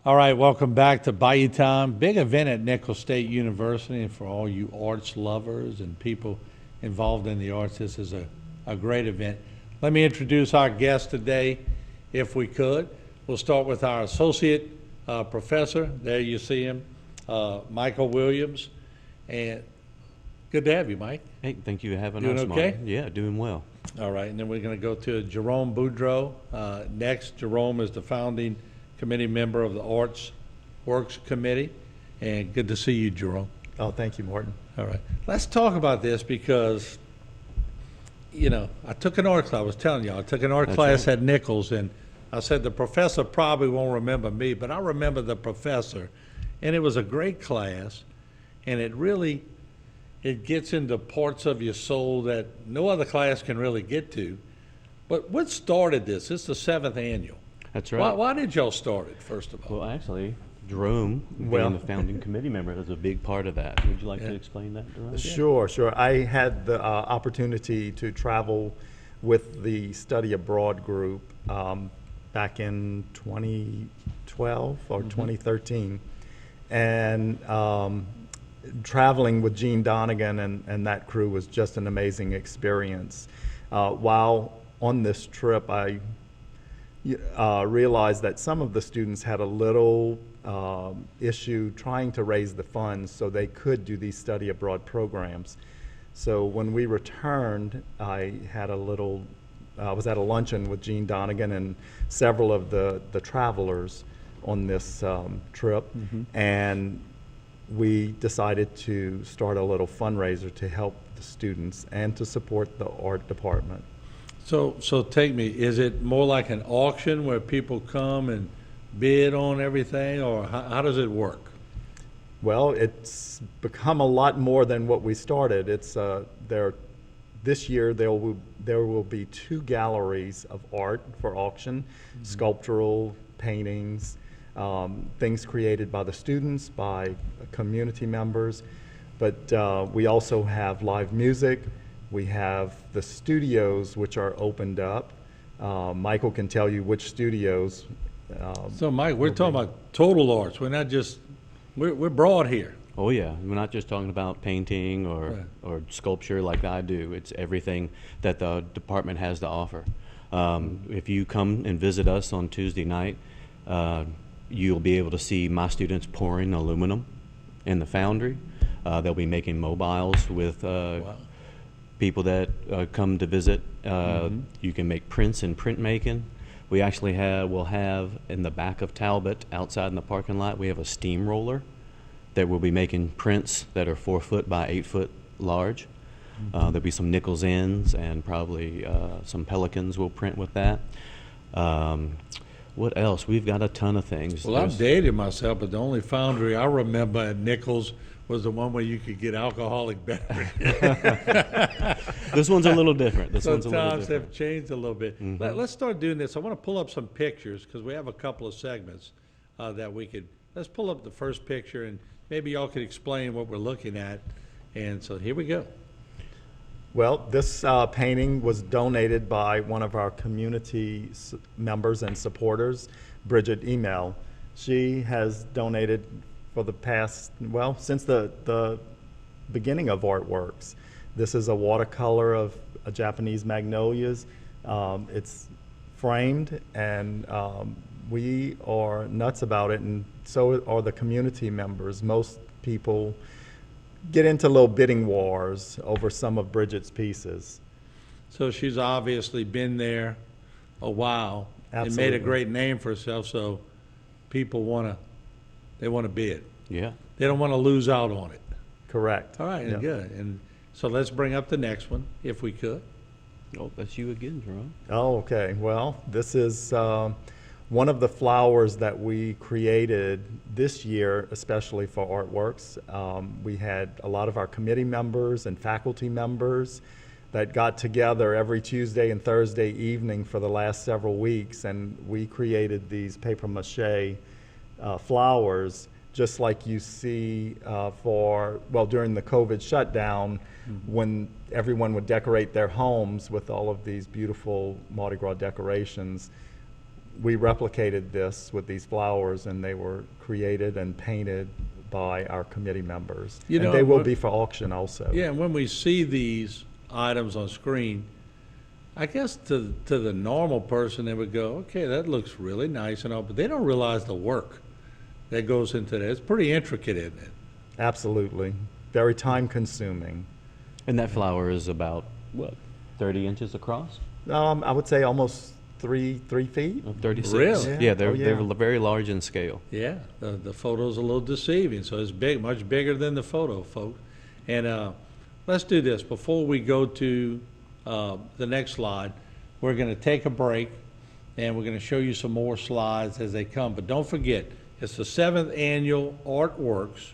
All right, welcome back to Bayou Time. Big event at Nicholls State University, and for all you arts lovers and people involved in the arts, this is a great event. Let me introduce our guest today, if we could. We'll start with our associate professor. There you see him, Michael Williams. And good to have you, Mike. Hey, thank you for having Doing us, okay? Martin. Yeah, doing well. All right, and then we're going to go to Jerome Boudreau. Next, Jerome is the founding committee member of the Arts Works Committee. And good to see you, Jerome. Oh, thank you, Martin. All right. Let's talk about this because, I took an art class. I was telling you, I took an art That's class right. at Nichols, and I said the professor probably won't remember me, but I remember the professor. And it was a great class, and it gets into parts of your soul that no other class can really get to. But what started this? It's the 7th annual. That's right. Why did y'all start it, first of all? Well, actually, Jerome, being the founding committee member, is a big part of that. Would you like to explain that, Jerome? Sure. I had the opportunity to travel with the study abroad group back in 2012 or 2013. And traveling with Gene Donegan and that crew was just an amazing experience. While on this trip, I realized that some of the students had a little issue trying to raise the funds so they could do these study abroad programs. So when we returned, I was at a luncheon with Gene Donegan and several of the travelers on this trip, and we decided to start a little fundraiser to help the students and to support the art department. So take me, is it more like an auction where people come and bid on everything, or how does it work? Well, it's become a lot more than what we started. This year there will be 2 galleries of art for auction, sculptural, paintings, things created by the students, by community members, but we also have live music. We have the studios, which are opened up. Michael can tell you which studios. So Mike, we're talking about total arts. We're not just, we're broad here. Oh, yeah. We're not just talking about painting or sculpture like I do. It's everything that the department has to offer. If you come and visit us on Tuesday night, you'll be able to see my students pouring aluminum in the foundry. They'll be making mobiles with people that come to visit. You can make prints in printmaking. We actually will have in the back of Talbot, outside in the parking lot, we have a steamroller that will be making prints that are 4 foot by 8 foot large. There'll be some Nichols ends and probably some Pelicans will print with that. What else? We've got a ton of things. Well, I've dated myself, but the only foundry I remember at Nichols was the one where you could get alcoholic beverages. This one's a little different. So times have changed a little bit. Let's start doing this. I want to pull up some pictures because we have a couple of segments that we could. Let's pull up the first picture and maybe y'all could explain what we're looking at. And so here we go. Well, this painting was donated by one of our community members and supporters, Bridget Email. She has donated for the past, since the beginning of Artworks. This is a watercolor of Japanese magnolias. It's framed, and we are nuts about it, and so are the community members. Most people get into little bidding wars over some of Bridget's pieces. So she's obviously been there a while. Absolutely. And made a great name for herself, so people want to bid. Yeah. They don't want to lose out on it. Correct. All right, Yeah. good. And so let's bring up the next one, if we could. Oh, that's you again, Jerome. Oh, okay. Well, this is one of the flowers that we created this year, especially for Artworks. We had a lot of our committee members and faculty members that got together every Tuesday and Thursday evening for the last several weeks, and we created these papier-mâché flowers, just like you see during the COVID shutdown, when everyone would decorate their homes with all of these beautiful Mardi Gras decorations. we replicated this with these flowers, and they were created and painted by our committee members. You and know, they will what- be for auction also. Yeah, and when we see these items on screen, I guess to the normal person, they would go, okay, that looks really nice and all, but they don't realize the work that goes into that. It's pretty intricate, isn't it? Absolutely. Very time consuming. And that flower is about, what, 30 inches across? I would say almost 3 feet. 36. Really? Yeah, they're, Oh, yeah. they're very large in scale. Yeah, the photo's a little deceiving, so it's big, much bigger than the photo, folks. And let's do this. Before we go to the next slide, we're going to take a break, and we're going to show you some more slides as they come. But don't forget, it's the 7th Annual Artworks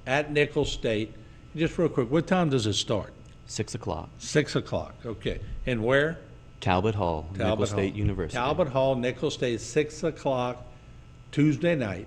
at Nicholls State. Just real quick, what time does it start? 6 o'clock. 6 o'clock, okay. And where? Talbot Hall, Nichols State University. Talbot Hall, Nicholls State, 6 o'clock, Tuesday night.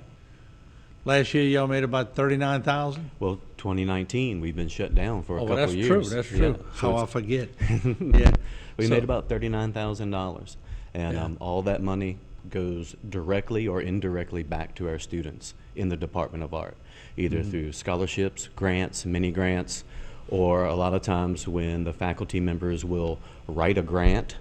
Last year, y'all made about 39,000? Well, 2019, we've been shut down for a couple that's years. true, that's true. Yeah, so How I it's- forget. Yeah. we So- made about $39,000, and Yeah. all that money goes directly or indirectly back to our students in the Department of Art, either Mm-hmm. through scholarships, grants, mini grants, or a lot of times when the faculty members will write a grant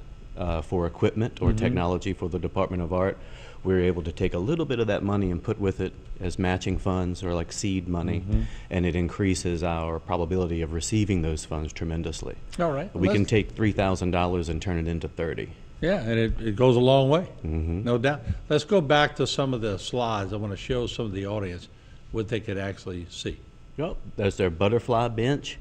for equipment Mm-hmm. or technology for the Department of Art, we're able to take a little bit of that money and put with it as matching funds or like seed money, Mm-hmm. and it increases our probability of receiving those funds tremendously. All right. We can let's- take $3,000 and turn it into 30. Yeah, and it goes a long way, Mm-hmm. no doubt. Let's go back to some of the slides. I want to show some of the audience what they could actually see. Yep, there's their butterfly bench.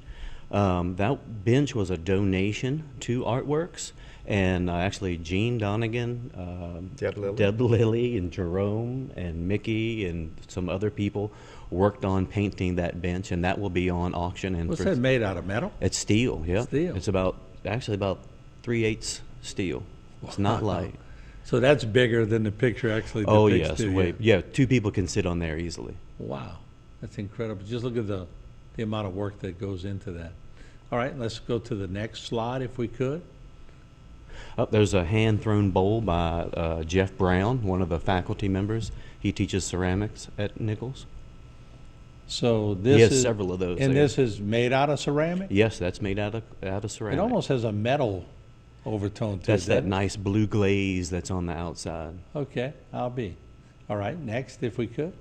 That bench was a donation to Artworks, and actually Gene Donegan, Deb Lilly. and Jerome and Mickey and some other people worked on painting that bench, and that will be on auction. And What's that made out of, metal? It's steel, yeah. Steel. It's about 3/8 steel. It's not Wow. light. So that's bigger than the picture actually depicts. Oh yes, to you. wait, yeah, 2 people can sit on there easily. Wow, that's incredible. Just look at the amount of work that goes into that. All right, let's go to the next slide if we could. Oh, there's a hand-thrown bowl by Jeff Brown, one of the faculty members. He teaches ceramics at Nichols. So this He has is, several of those and there. this is made out of ceramic? Yes, that's made out of ceramic. It almost has a metal overtone to That's it. that doesn't it? nice blue glaze that's on the outside. Okay, I'll be. All right, next if we could.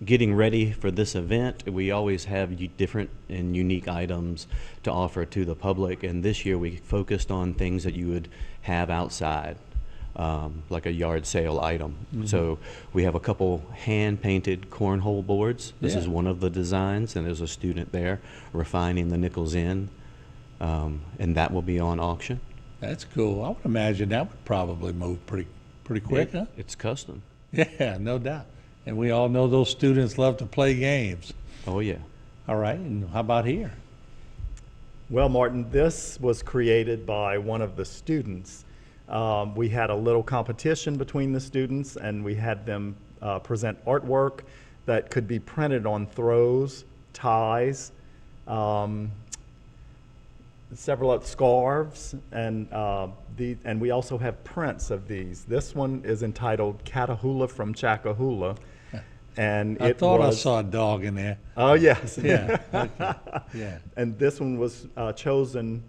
Getting ready for this event, we always have different and unique items to offer to the public, and this year we focused on things that you would have outside, like a yard sale item. Mm-hmm. So we have a couple hand-painted cornhole boards. This is Yeah. one of the designs, and there's a student there refining the Nichols Inn, and that will be on auction. That's cool. I would imagine that would probably move pretty quick, huh? It's custom. Yeah, no doubt. And we all know those students love to play games. Oh, yeah. All right, and how about here? Well, Martin, this was created by one of the students. We had a little competition between the students, and we had them present artwork that could be printed on throws, ties, several other scarves, and we also have prints of these. This one is entitled Catahoula from Chackahoola, and I it thought I was, saw a dog in there. Oh yes, Yeah, okay, yeah. And this one was chosen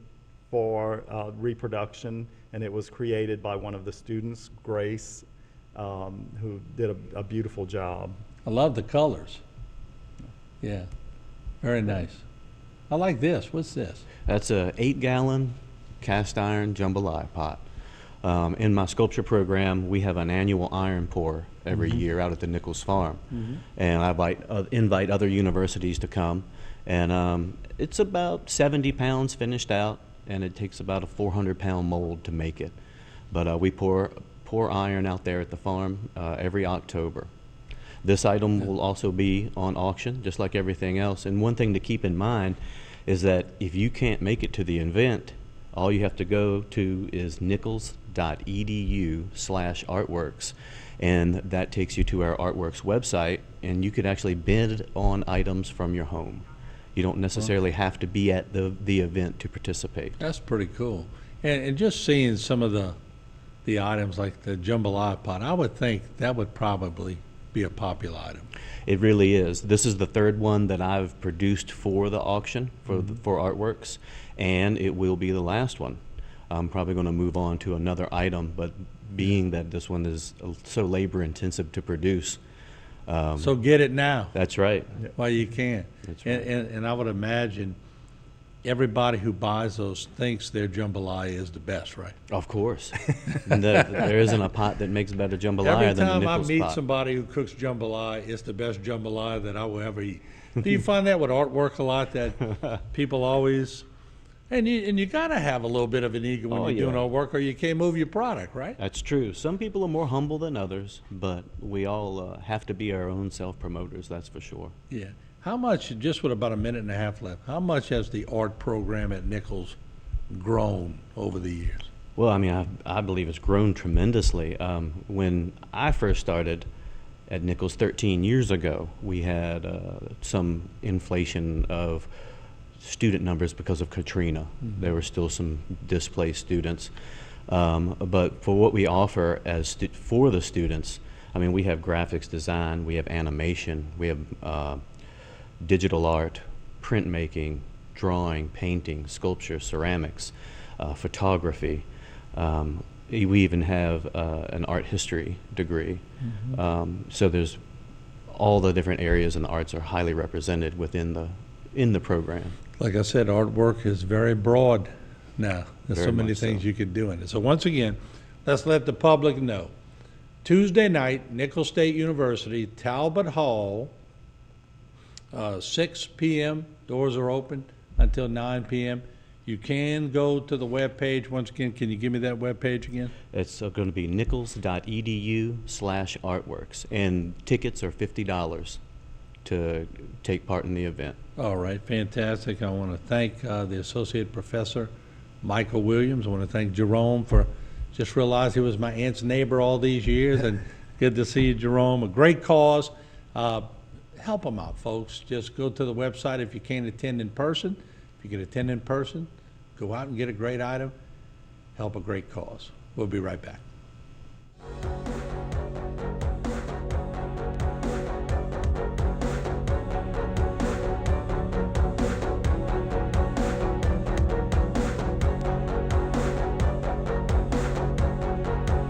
for reproduction, and it was created by one of the students, Grace, who did a beautiful job. I love the colors. Yeah, very nice. I like this. What's this? That's a 8-gallon cast iron jambalaya pot. In my sculpture program, we have an annual iron pour every year out at the Nichols farm, and I invite other universities to come. And it's about 70 pounds finished out, and it takes about a 400-pound mold to make it. But we pour iron out there at the farm every October. This item will also be on auction, just like everything else. And one thing to keep in mind is that if you can't make it to the event, all you have to go to is nichols.edu/artworks, and that takes you to our Artworks website, and you could actually bid on items from your home. You don't necessarily have to be at the event to participate. That's pretty cool. And just seeing some of the the items like the jambalaya pot. I would think that would probably be a popular item. It really is. This is the third one that I've produced for the auction, for artworks, and it will be the last one. I'm probably going to move on to another item, but being that this one is so labor intensive to produce. So get it now That's right. while you can. That's right. And I would imagine everybody who buys those thinks their jambalaya is the best, right? Of course. There isn't a pot that makes better jambalaya Every than a time I Nichols meet pot. somebody who cooks jambalaya, it's the best jambalaya that I will ever eat. Do you find that with artwork a lot, that people always, and you got to have a little bit of an ego when Oh, you're doing yeah. artwork, or you can't move your product, right? That's true. Some people are more humble than others, but we all have to be our own self-promoters, that's for sure. Yeah. How much, just with about a minute and a half left, how much has the art program at Nichols grown over the years? Well, I mean, I believe it's grown tremendously. When I first started at Nichols 13 years ago, we had some inflation of student numbers because of Katrina. There were still some displaced students. But for what we offer for the students, I mean, we have graphics design, we have animation, we have digital art, printmaking, drawing, painting, sculpture, ceramics, photography. We even have an art history degree. So there's all the different areas in the arts are highly represented in the program. Like I said, artwork is very broad now. There's Very so many much things so. you could do in it. So once again, let's let the public know. Tuesday night, Nicholls State University, Talbot Hall, 6 p.m. Doors are open until 9 p.m. You can go to the webpage. Once again, can you give me that webpage again? It's going to be nichols.edu/artworks, and tickets are $50 to take part in the event. All right, fantastic. I want to thank the Associate Professor, Michael Williams. I want to thank Jerome for just realized he was my aunt's neighbor all these years, and good to see you, Jerome. A great cause. Help them out, folks. Just go to the website if you can't attend in person. If you can attend in person, go out and get a great item. Help a great cause. We'll be right back.